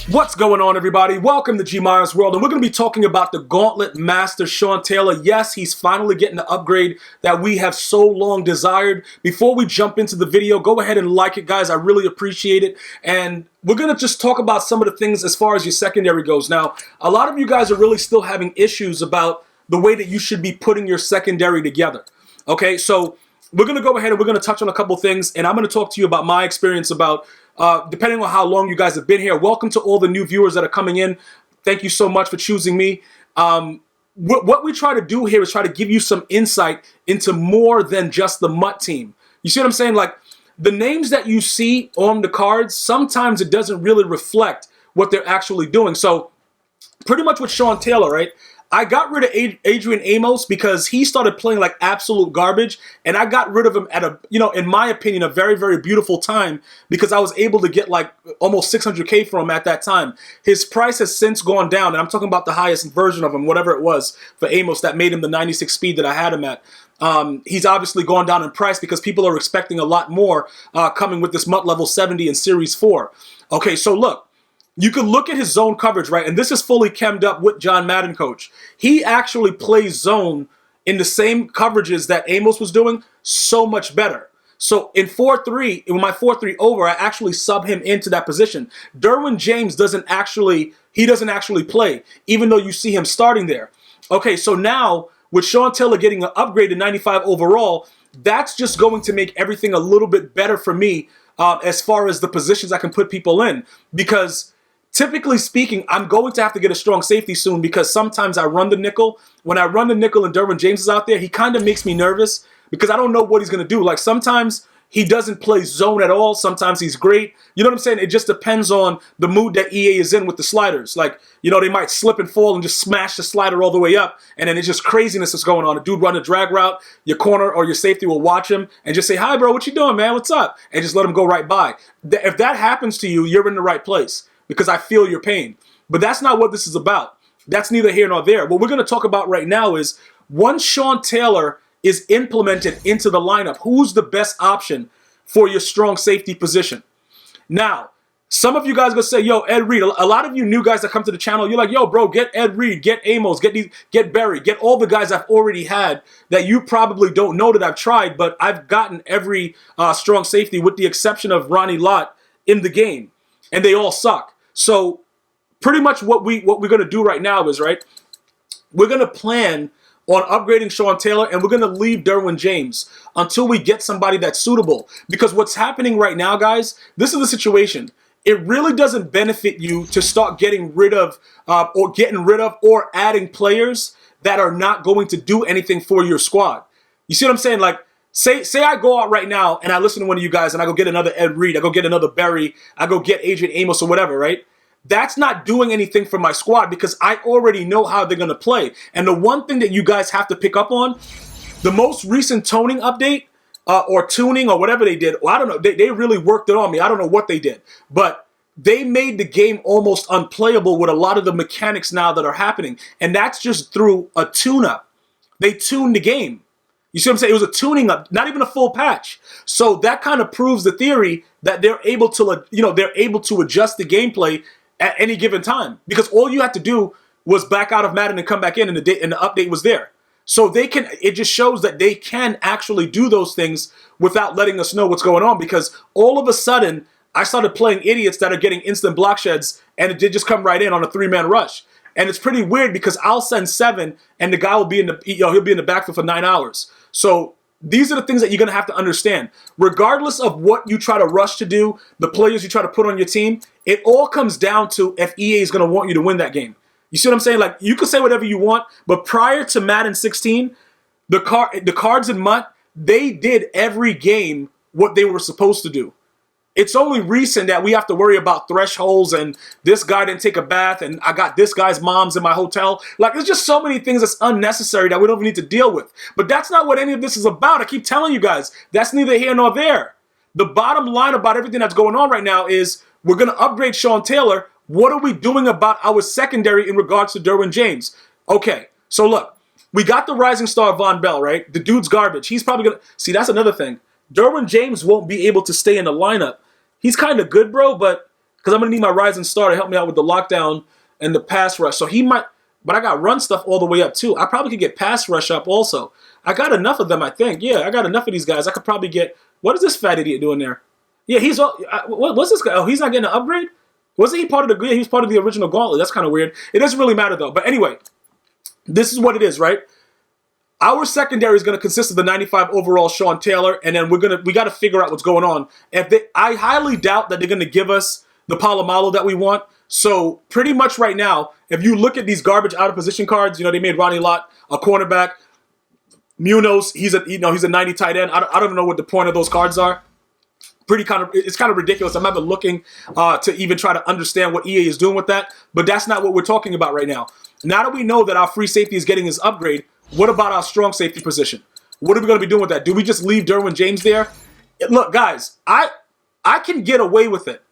What's going on, everybody? Welcome to GmiasWorld, and we're going to be talking about the Gauntlet Master, Sean Taylor. Yes, he's finally getting the upgrade that we have so long desired. Before we jump into the video, go ahead and like it, guys. I really appreciate it. And we're going to just talk about some of the things as far as your secondary goes. Now, a lot of you guys are really still having issues about the way that you should be putting your secondary together. Okay, so we're going to go ahead and we're going to touch on a couple things, and I'm going to talk to you about my experience about depending on how long you guys have been here. Welcome to all the new viewers that are coming in. Thank you so much for choosing me. What we try to do here is try to give you some insight into more than just the MUT team. You see what I'm saying? Like, the names that you see on the cards, sometimes it doesn't really reflect what they're actually doing. So pretty much with Sean Taylor, right? I got rid of Adrian Amos because he started playing like absolute garbage, and I got rid of him at a, in my opinion, a very, very beautiful time because I was able to get like almost 600K for him at that time. His price has since gone down, and I'm talking about the highest version of him, whatever it was for Amos that made him the 96 speed that I had him at. He's obviously gone down in price because people are expecting a lot more coming with this MUT level 70 in Series 4. Okay, so look. You can look at his zone coverage, right? And this is fully chemmed up with John Madden coach. He actually plays zone in the same coverages that Amos was doing, so much better. So in 4-3, in my 4-3 over, I actually sub him into that position. Derwin James doesn't actually play, even though you see him starting there. Okay, so now with Sean Taylor getting an upgrade to 95 overall, that's just going to make everything a little bit better for me as far as the positions I can put people in, because typically speaking, I'm going to have to get a strong safety soon because sometimes I run the nickel. When I run the nickel and Derwin James is out there, he kind of makes me nervous because I don't know what he's going to do. Like, sometimes he doesn't play zone at all. Sometimes he's great. You know what I'm saying? It just depends on the mood that EA is in with the sliders. Like, they might slip and fall and just smash the slider all the way up, and then it's just craziness that's going on. A dude run a drag route, your corner or your safety will watch him and just say, "Hi, bro, what you doing, man? What's up?" And just let him go right by. If that happens to you, you're in the right place, because I feel your pain. But that's not what this is about. That's neither here nor there. What we're going to talk about right now is once Sean Taylor is implemented into the lineup, who's the best option for your strong safety position? Now, some of you guys are going to say, yo, Ed Reed. A lot of you new guys that come to the channel, you're like, yo, bro, get Ed Reed, get Amos, get Barry, get all the guys I've already had that you probably don't know that I've tried, but I've gotten every strong safety with the exception of Ronnie Lott in the game, and they all suck. So pretty much what we're going to do right now is, right, we're going to plan on upgrading Sean Taylor, and we're going to leave Derwin James until we get somebody that's suitable. Because what's happening right now, guys, this is the situation. It really doesn't benefit you to start getting rid of or adding players that are not going to do anything for your squad. You see what I'm saying? Like, Say I go out right now and I listen to one of you guys and I go get another Ed Reed, I go get another Barry, I go get Adrian Amos or whatever, right? That's not doing anything for my squad because I already know how they're going to play. And the one thing that you guys have to pick up on, the most recent toning update or tuning or whatever they did, well, I don't know, they really worked it on me. I don't know what they did, but they made the game almost unplayable with a lot of the mechanics now that are happening. And that's just through a tune-up. They tuned the game. You see what I'm saying? It was a tuning up, not even a full patch. So that kind of proves the theory that they're able to, adjust the gameplay at any given time. Because all you had to do was back out of Madden and come back in, and the update was there. So they can. It just shows that they can actually do those things without letting us know what's going on. Because all of a sudden, I started playing idiots that are getting instant block sheds, and it did just come right in on a 3-man rush. And it's pretty weird because I'll send 7, and the guy will be he'll be in the backfield for 9 hours. So these are the things that you're going to have to understand. Regardless of what you try to rush to do, the players you try to put on your team, it all comes down to if EA is going to want you to win that game. You see what I'm saying? Like, you can say whatever you want, but prior to Madden 16, the cards in MUT, they did every game what they were supposed to do. It's only recent that we have to worry about thresholds and this guy didn't take a bath and I got this guy's mom's in my hotel. Like, there's just so many things that's unnecessary that we don't even need to deal with. But that's not what any of this is about. I keep telling you guys, that's neither here nor there. The bottom line about everything that's going on right now is we're going to upgrade Sean Taylor. What are we doing about our secondary in regards to Derwin James? Okay, so look, we got the rising star Von Bell, right? The dude's garbage. He's probably going to... See, that's another thing. Derwin James won't be able to stay in the lineup. He's kind of good, bro, but because I'm going to need my rising star to help me out with the lockdown and the pass rush. So he might, but I got run stuff all the way up too. I probably could get pass rush up also. I got enough of them, I think. Yeah, I got enough of these guys. I could probably get, what is this fat idiot doing there? Yeah, he's all, what's this guy? Oh, he's not getting an upgrade? Wasn't he part of the, he was part of the original Gauntlet. That's kind of weird. It doesn't really matter though. But anyway, this is what it is, right? Our secondary is going to consist of the 95 overall Sean Taylor, and then we got to figure out what's going on. I highly doubt that they're going to give us the Palomalo that we want. So pretty much right now, if you look at these garbage out of position cards, they made Ronnie Lott a cornerback. Munoz, he's a 90 tight end. I don't even know what the point of those cards are. It's kind of ridiculous. I'm not even looking to even try to understand what EA is doing with that. But that's not what we're talking about right now. Now that we know that our free safety is getting his upgrade, what about our strong safety position? What are we going to be doing with that? Do we just leave Derwin James there? Look, guys, I can get away with it.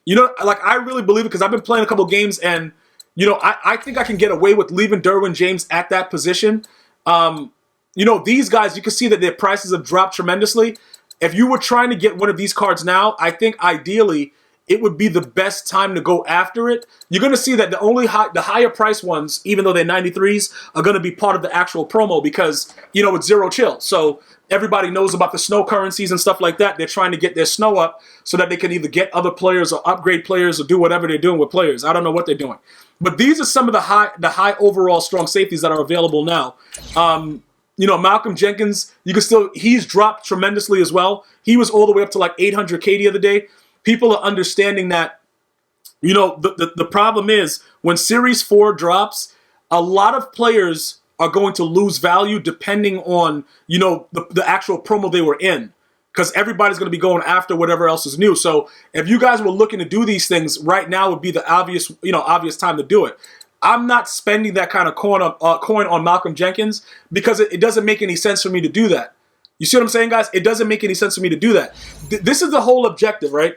I really believe it because I've been playing a couple games and, I think I can get away with leaving Derwin James at that position. These guys, you can see that their prices have dropped tremendously. If you were trying to get one of these cards now, I think ideally it would be the best time to go after it. You're going to see that the higher price ones, even though they're 93s, are going to be part of the actual promo because, it's zero chill. So everybody knows about the snow currencies and stuff like that. They're trying to get their snow up so that they can either get other players or upgrade players or do whatever they're doing with players. I don't know what they're doing. But these are some of the high overall strong safeties that are available now. Malcolm Jenkins, he's dropped tremendously as well. He was all the way up to like 800K the other day. People are understanding that, the problem is when Series 4 drops, a lot of players are going to lose value depending on, the actual promo they were in. Because everybody's going to be going after whatever else is new. So if you guys were looking to do these things, right now would be the obvious time to do it. I'm not spending that kind of coin on Malcolm Jenkins because it doesn't make any sense for me to do that. You see what I'm saying, guys? It doesn't make any sense for me to do that. This is the whole objective, right?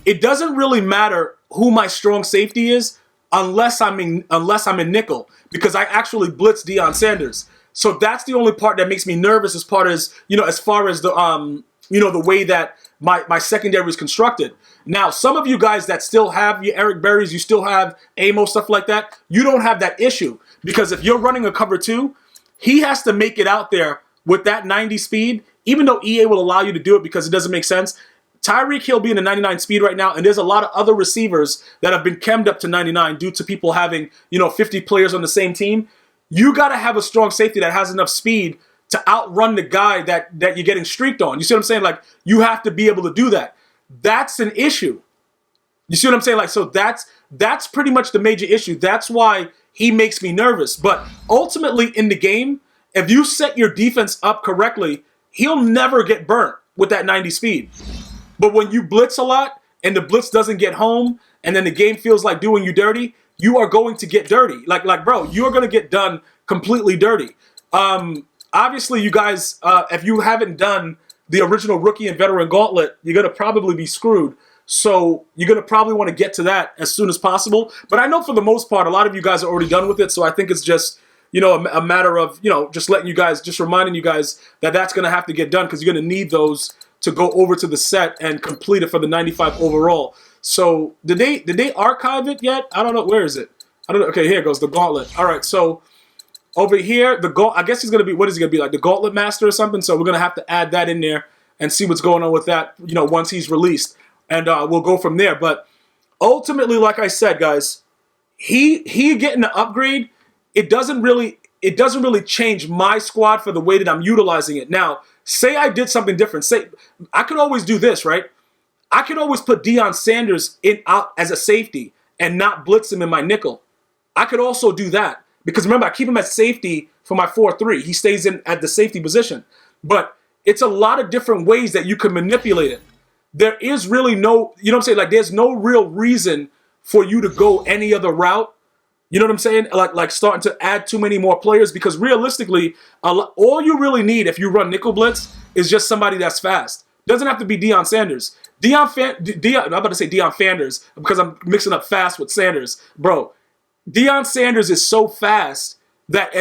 It doesn't really matter who my strong safety is unless I'm in nickel because I actually blitz Deion Sanders. So that's the only part that makes me nervous as far as the the way that my secondary is constructed. Now, some of you guys that still have your Eric Berries, you still have Amo, stuff like that, you don't have that issue. Because if you're running a cover 2, he has to make it out there with that 90 speed, even though EA will allow you to do it because it doesn't make sense. Tyreek Hill being a 99 speed right now, and there's a lot of other receivers that have been chemmed up to 99 due to people having, 50 players on the same team. You got to have a strong safety that has enough speed to outrun the guy that you're getting streaked on. You see what I'm saying? Like, you have to be able to do that. That's an issue. You see what I'm saying? Like, so that's pretty much the major issue. That's why he makes me nervous. But ultimately in the game, if you set your defense up correctly, he'll never get burnt with that 90 speed. But when you blitz a lot and the blitz doesn't get home and then the game feels like doing you dirty, you are going to get dirty. Like bro, you're going to get done completely dirty. Obviously, you guys, if you haven't done the original Rookie and Veteran Gauntlet, you're going to probably be screwed. So you're going to probably want to get to that as soon as possible. But I know for the most part, a lot of you guys are already done with it. So I think it's just, a matter of, just reminding you guys that that's going to have to get done because you're going to need those to go over to the set and complete it for the 95 overall. So did they archive it yet? I don't know. Where is it? I don't know. Okay, here it goes, the Gauntlet. All right, so over here, I guess he's going to be, what is he going to be, like the Gauntlet Master or something? So we're going to have to add that in there and see what's going on with that, once he's released. And we'll go from there. But ultimately, like I said, guys, he getting the upgrade, it doesn't really change my squad for the way that I'm utilizing it. Now, say I did something different. Say, I could always do this, right? I could always put Deion Sanders out as a safety and not blitz him in my nickel. I could also do that. Because remember, I keep him at safety for my 4-3. He stays in at the safety position. But it's a lot of different ways that you can manipulate it. There is really no, like there's no real reason for you to go any other route. You know what I'm saying? Like starting to add too many more players because realistically, all you really need if you run nickel blitz is just somebody that's fast. Doesn't have to be Deion Sanders. I'm about to say Deion Fanders because I'm mixing up fast with Sanders. Bro, Deion Sanders is so fast that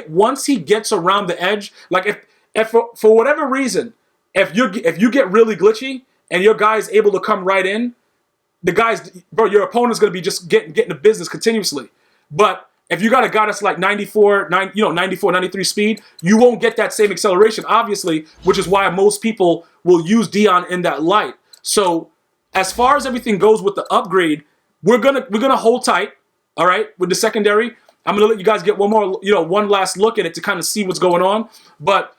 once he gets around the edge, like if for whatever reason, if you get really glitchy and your guy is able to come right in, the guys, bro, your opponent's going to be just getting the business continuously. But if you got a guy that's like 94, 93 speed, you won't get that same acceleration, obviously, which is why most people will use Dion in that light. So as far as everything goes with the upgrade, we're gonna hold tight, all right, with the secondary. I'm gonna let you guys get one last look at it to kind of see what's going on. But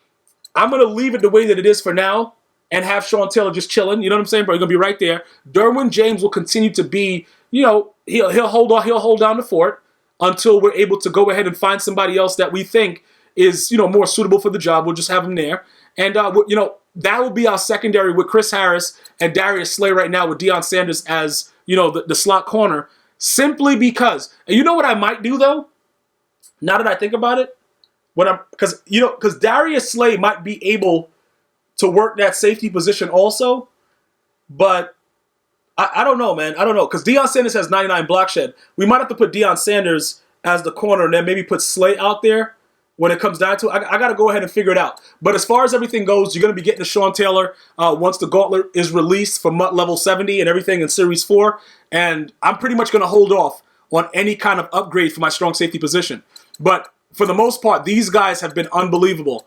I'm gonna leave it the way that it is for now and have Sean Taylor just chilling. You know what I'm saying, bro? He's gonna be right there. Derwin James will continue to be, he'll hold down the fort until we're able to go ahead and find somebody else that we think is, more suitable for the job. We'll just have him there. And, that will be our secondary with Chris Harris and Darius Slay right now with Deion Sanders as, the slot corner. Simply because, and you know what I might do, though? Now that I think about it? Because Darius Slay might be able to work that safety position also. But I don't know, man. I don't know. Because Deion Sanders has 99 block shed. We might have to put Deion Sanders as the corner and then maybe put Slay out there when it comes down to it. I got to go ahead and figure it out. But as far as everything goes, you're going to be getting to Sean Taylor once the Gauntlet is released for MUT level 70 and everything in Series 4. And I'm pretty much going to hold off on any kind of upgrade for my strong safety position. But for the most part, these guys have been unbelievable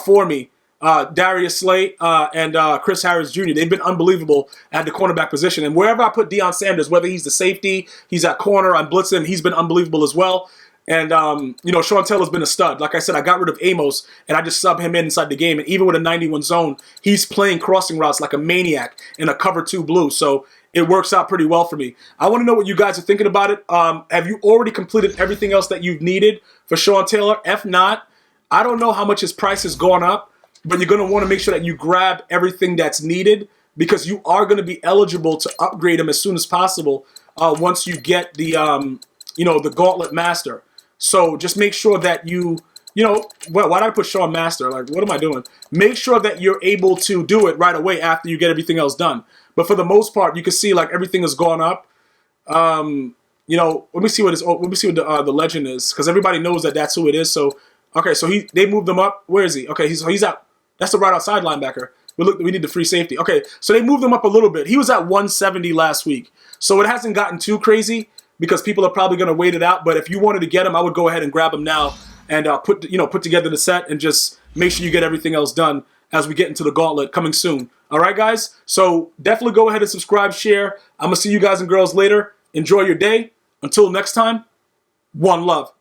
for me. Darius Slay and Chris Harris Jr. They've been unbelievable at the cornerback position. And wherever I put Deion Sanders, whether he's the safety, he's at corner, I'm blitzing, he's been unbelievable as well. And, Sean Taylor's been a stud. Like I said, I got rid of Amos, and I just subbed him in inside the game. And even with a 91 zone, he's playing crossing routes like a maniac in a cover 2 blue. So it works out pretty well for me. I want to know what you guys are thinking about it. Have you already completed everything else that you've needed for Sean Taylor? If not, I don't know how much his price has gone up, but you're going to want to make sure that you grab everything that's needed because you are going to be eligible to upgrade him as soon as possible once you get the, the Gauntlet Master. So just make sure that why did I put Sean Master? Like, what am I doing? Make sure that you're able to do it right away after you get everything else done. But for the most part, you can see like everything has gone up. Let me see what the legend is because everybody knows that that's who it is. So, okay, so they moved him up. Where is he? Okay, he's out. That's the right outside linebacker. We need the free safety. Okay, so they moved him up a little bit. He was at 170 last week. So it hasn't gotten too crazy because people are probably going to wait it out. But if you wanted to get him, I would go ahead and grab him now and put together the set and just make sure you get everything else done as we get into the Gauntlet coming soon. All right, guys? So definitely go ahead and subscribe, share. I'm going to see you guys and girls later. Enjoy your day. Until next time, one love.